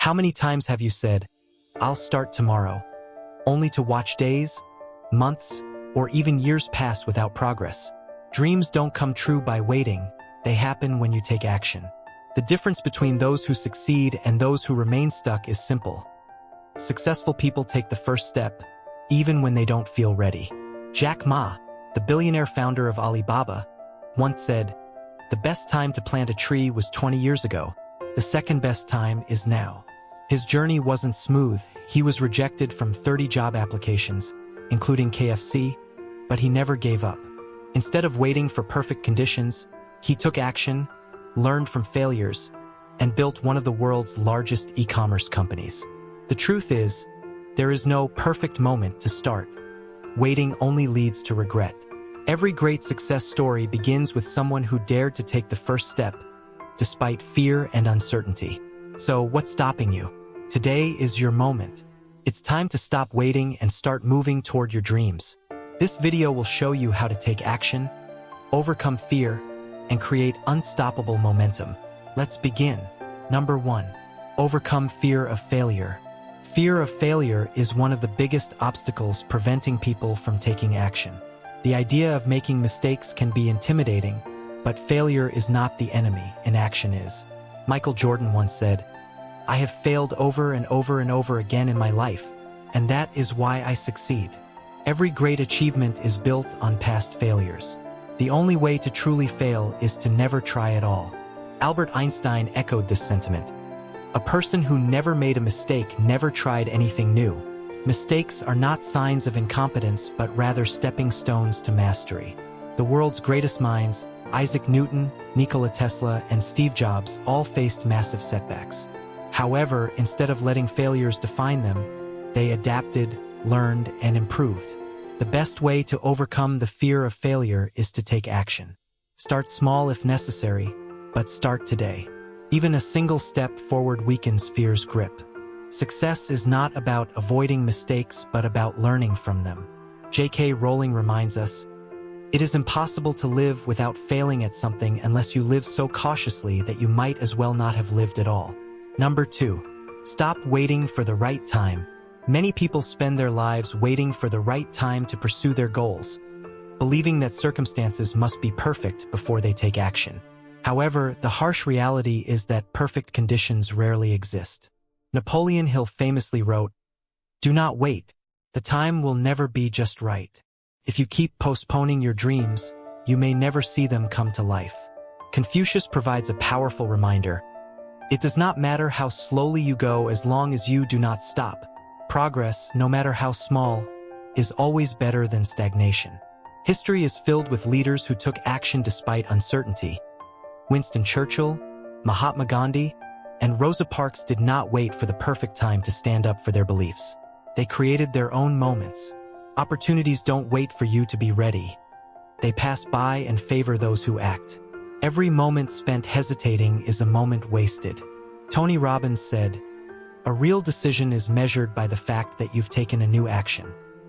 How many times have you said, "I'll start tomorrow," only to watch days, months, or even years pass without progress? Dreams don't come true by waiting, they happen when you take action. The difference between those who succeed and those who remain stuck is simple. Successful people take the first step, even when they don't feel ready. Jack Ma, the billionaire founder of Alibaba, once said, "The best time to plant a tree was 20 years ago. The second best time is now." His journey wasn't smooth. He was rejected from 30 job applications, including KFC, but he never gave up. Instead of waiting for perfect conditions, he took action, learned from failures, and built one of the world's largest e-commerce companies. The truth is, there is no perfect moment to start. Waiting only leads to regret. Every great success story begins with someone who dared to take the first step, despite fear and uncertainty. So, what's stopping you? Today is your moment. It's time to stop waiting and start moving toward your dreams. This video will show you how to take action, overcome fear, and create unstoppable momentum. Let's begin. Number 1. Overcome fear of failure. Fear of failure is one of the biggest obstacles preventing people from taking action. The idea of making mistakes can be intimidating, but failure is not the enemy, inaction is. Michael Jordan once said, "I have failed over and over and over again in my life, and that is why I succeed." Every great achievement is built on past failures. The only way to truly fail is to never try at all. Albert Einstein echoed this sentiment. A person who never made a mistake never tried anything new. Mistakes are not signs of incompetence, but rather stepping stones to mastery. The world's greatest minds, Isaac Newton, Nikola Tesla, and Steve Jobs, all faced massive setbacks. However, instead of letting failures define them, they adapted, learned, and improved. The best way to overcome the fear of failure is to take action. Start small if necessary, but start today. Even a single step forward weakens fear's grip. Success is not about avoiding mistakes, but about learning from them. J.K. Rowling reminds us, "It is impossible to live without failing at something unless you live so cautiously that you might as well not have lived at all." Number 2. Stop waiting for the right time. Many people spend their lives waiting for the right time to pursue their goals, believing that circumstances must be perfect before they take action. However, the harsh reality is that perfect conditions rarely exist. Napoleon Hill famously wrote, "Do not wait. The time will never be just right. If you keep postponing your dreams, you may never see them come to life." Confucius provides a powerful reminder. It does not matter how slowly you go as long as you do not stop. Progress, no matter how small, is always better than stagnation. History is filled with leaders who took action despite uncertainty. Winston Churchill, Mahatma Gandhi, and Rosa Parks did not wait for the perfect time to stand up for their beliefs. They created their own moments. Opportunities don't wait for you to be ready. They pass by and favor those who act. Every moment spent hesitating is a moment wasted. Tony Robbins said, "A real decision is measured by the fact that you've taken a new action.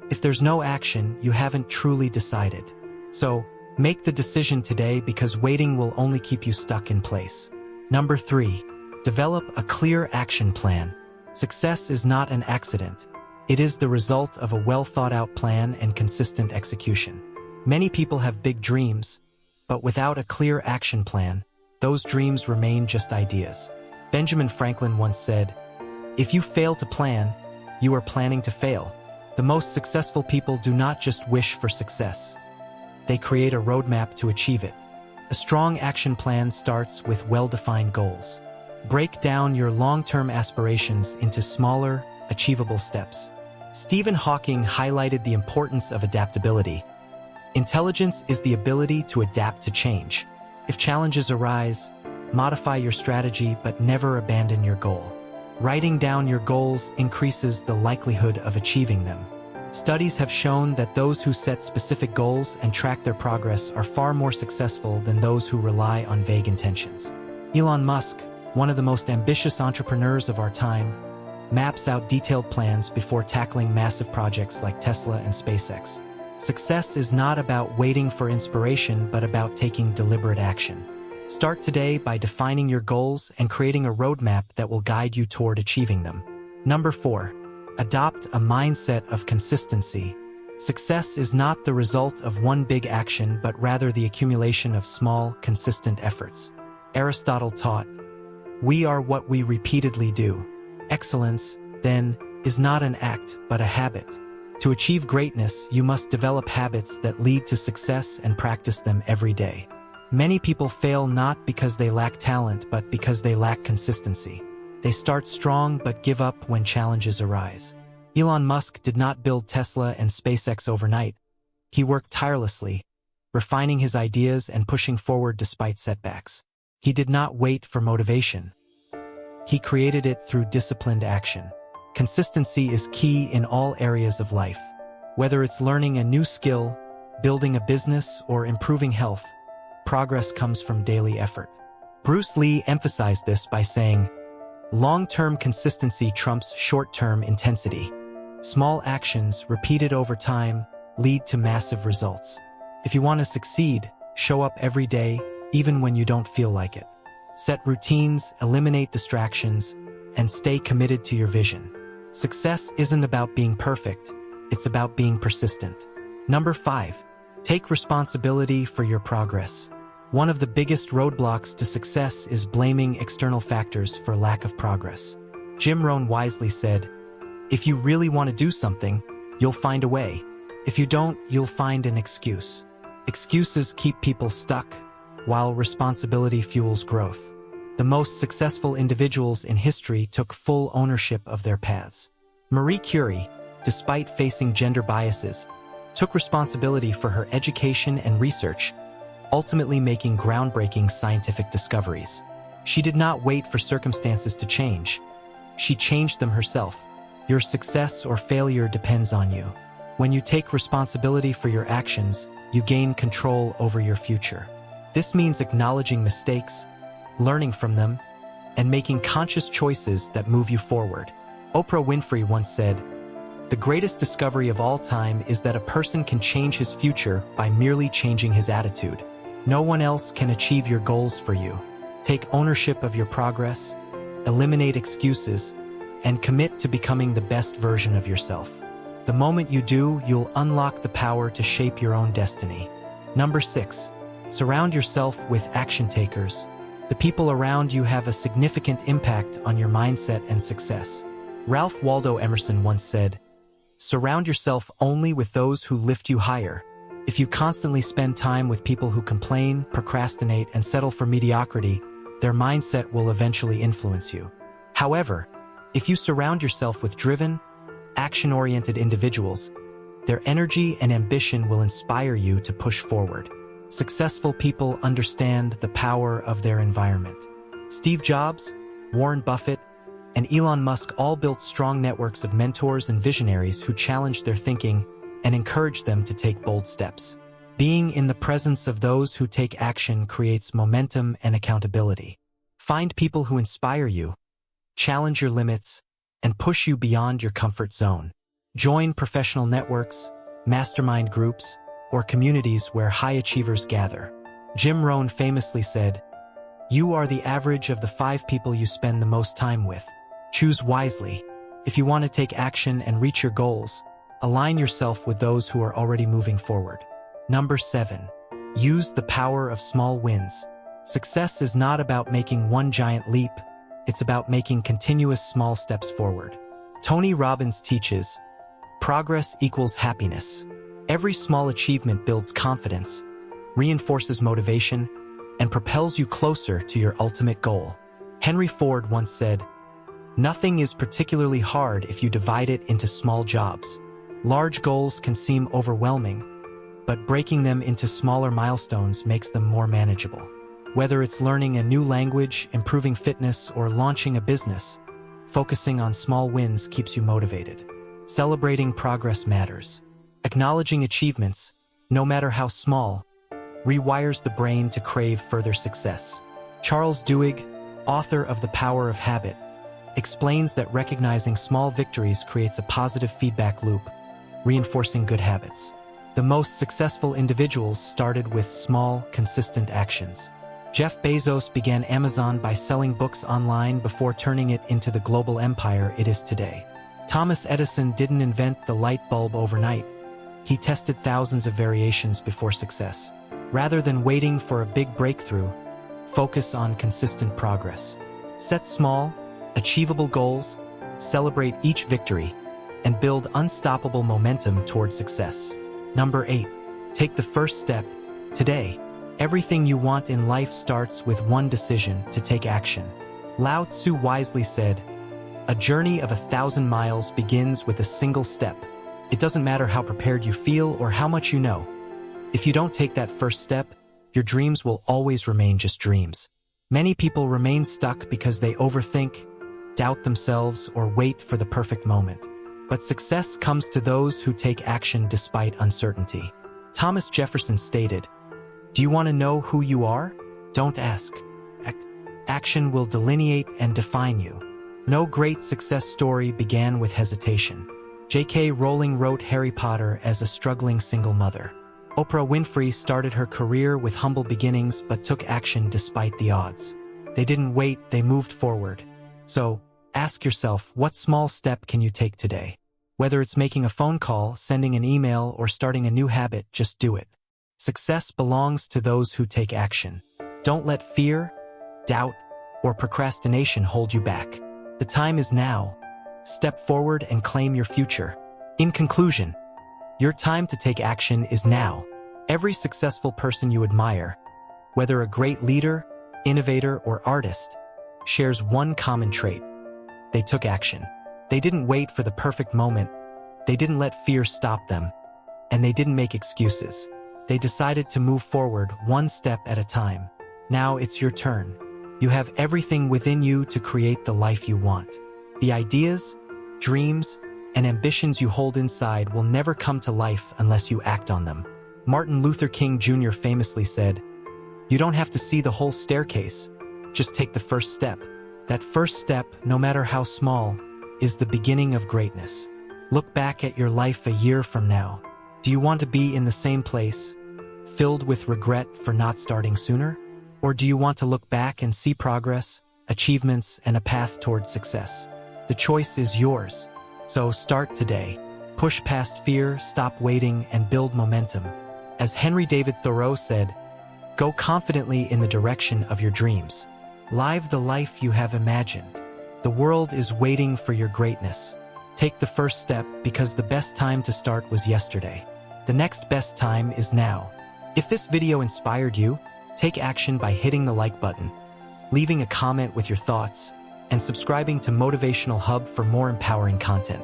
If there's no action, you haven't truly decided." So, make the decision today, because waiting will only keep you stuck in place. Number 3. Develop a clear action plan. Success is not an accident. It is the result of a well-thought-out plan and consistent execution. Many people have big dreams, but without a clear action plan, those dreams remain just ideas. Benjamin Franklin once said, "If you fail to plan, you are planning to fail." The most successful people do not just wish for success. They create a roadmap to achieve it. A strong action plan starts with well-defined goals. Break down your long-term aspirations into smaller, achievable steps. Stephen Hawking highlighted the importance of adaptability. Intelligence is the ability to adapt to change. If challenges arise, modify your strategy but never abandon your goal. Writing down your goals increases the likelihood of achieving them. Studies have shown that those who set specific goals and track their progress are far more successful than those who rely on vague intentions. Elon Musk, one of the most ambitious entrepreneurs of our time, maps out detailed plans before tackling massive projects like Tesla and SpaceX. Success is not about waiting for inspiration, but about taking deliberate action. Start today by defining your goals and creating a roadmap that will guide you toward achieving them. Number 4. Adopt a mindset of consistency. Success is not the result of one big action, but rather the accumulation of small, consistent efforts. Aristotle taught, "We are what we repeatedly do." Excellence, then, is not an act, but a habit. To achieve greatness, you must develop habits that lead to success and practice them every day. Many people fail not because they lack talent, but because they lack consistency. They start strong but give up when challenges arise. Elon Musk did not build Tesla and SpaceX overnight. He worked tirelessly, refining his ideas and pushing forward despite setbacks. He did not wait for motivation. He created it through disciplined action. Consistency is key in all areas of life. Whether it's learning a new skill, building a business, or improving health, progress comes from daily effort. Bruce Lee emphasized this by saying, "Long-term consistency trumps short-term intensity." Small actions, repeated over time, lead to massive results. If you want to succeed, show up every day, even when you don't feel like it. Set routines, eliminate distractions, and stay committed to your vision. Success isn't about being perfect, it's about being persistent. Number 5. Take responsibility for your progress. One of the biggest roadblocks to success is blaming external factors for lack of progress. Jim Rohn wisely said, "If you really want to do something, you'll find a way. If you don't, you'll find an excuse." Excuses keep people stuck, while responsibility fuels growth. The most successful individuals in history took full ownership of their paths. Marie Curie, despite facing gender biases, took responsibility for her education and research, ultimately making groundbreaking scientific discoveries. She did not wait for circumstances to change. She changed them herself. Your success or failure depends on you. When you take responsibility for your actions, you gain control over your future. This means acknowledging mistakes, learning from them, and making conscious choices that move you forward. Oprah Winfrey once said, "The greatest discovery of all time is that a person can change his future by merely changing his attitude." No one else can achieve your goals for you. Take ownership of your progress, eliminate excuses, and commit to becoming the best version of yourself. The moment you do, you'll unlock the power to shape your own destiny. Number 6. Surround yourself with action takers. The people around you have a significant impact on your mindset and success. Ralph Waldo Emerson once said, "Surround yourself only with those who lift you higher." If you constantly spend time with people who complain, procrastinate, and settle for mediocrity, their mindset will eventually influence you. However, if you surround yourself with driven, action-oriented individuals, their energy and ambition will inspire you to push forward. Successful people understand the power of their environment. Steve Jobs, Warren Buffett, and Elon Musk all built strong networks of mentors and visionaries who challenged their thinking and encouraged them to take bold steps. Being in the presence of those who take action creates momentum and accountability. Find people who inspire you, challenge your limits, and push you beyond your comfort zone. Join professional networks, mastermind groups, or communities where high achievers gather. Jim Rohn famously said, "You are the average of the 5 people you spend the most time with." Choose wisely. If you want to take action and reach your goals, align yourself with those who are already moving forward. Number 7. Use the power of small wins. Success is not about making one giant leap, it's about making continuous small steps forward. Tony Robbins teaches, "Progress equals happiness." Every small achievement builds confidence, reinforces motivation, and propels you closer to your ultimate goal. Henry Ford once said, "Nothing is particularly hard if you divide it into small jobs." Large goals can seem overwhelming, but breaking them into smaller milestones makes them more manageable. Whether it's learning a new language, improving fitness, or launching a business, focusing on small wins keeps you motivated. Celebrating progress matters. Acknowledging achievements, no matter how small, rewires the brain to crave further success. Charles Duhigg, author of The Power of Habit, explains that recognizing small victories creates a positive feedback loop, reinforcing good habits. The most successful individuals started with small, consistent actions. Jeff Bezos began Amazon by selling books online before turning it into the global empire it is today. Thomas Edison didn't invent the light bulb overnight. He tested thousands of variations before success. Rather than waiting for a big breakthrough, focus on consistent progress. Set small, achievable goals, celebrate each victory, and build unstoppable momentum toward success. Number 8. Take the first step today. Everything you want in life starts with one decision to take action. Lao Tzu wisely said, "A journey of 1,000 miles begins with a single step." It doesn't matter how prepared you feel or how much you know. If you don't take that first step, your dreams will always remain just dreams. Many people remain stuck because they overthink, doubt themselves, or wait for the perfect moment. But success comes to those who take action despite uncertainty. Thomas Jefferson stated, "Do you want to know who you are? Don't ask. Action will delineate and define you." No great success story began with hesitation. J.K. Rowling wrote Harry Potter as a struggling single mother. Oprah Winfrey started her career with humble beginnings but took action despite the odds. They didn't wait, they moved forward. So, ask yourself, what small step can you take today? Whether it's making a phone call, sending an email, or starting a new habit, just do it. Success belongs to those who take action. Don't let fear, doubt, or procrastination hold you back. The time is now. Step forward and claim your future. In conclusion, your time to take action is now. Every successful person you admire, whether a great leader, innovator, or artist, shares one common trait. They took action. They didn't wait for the perfect moment. They didn't let fear stop them. And they didn't make excuses. They decided to move forward one step at a time. Now it's your turn. You have everything within you to create the life you want. The ideas, dreams, and ambitions you hold inside will never come to life unless you act on them. Martin Luther King Jr. famously said, "You don't have to see the whole staircase. Just take the first step. That first step, no matter how small, is the beginning of greatness." Look back at your life a year from now. Do you want to be in the same place, filled with regret for not starting sooner? Or do you want to look back and see progress, achievements, and a path towards success? The choice is yours. So start today. Push past fear, stop waiting, and build momentum. As Henry David Thoreau said, "Go confidently in the direction of your dreams. Live the life you have imagined. The world is waiting for your greatness. Take the first step because the best time to start was yesterday. The next best time is now." If this video inspired you, take action by hitting the like button, leaving a comment with your thoughts, and subscribing to Motivational Hub for more empowering content.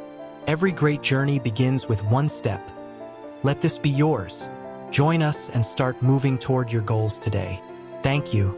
Every great journey begins with one step. Let this be yours. Join us and start moving toward your goals today. Thank you.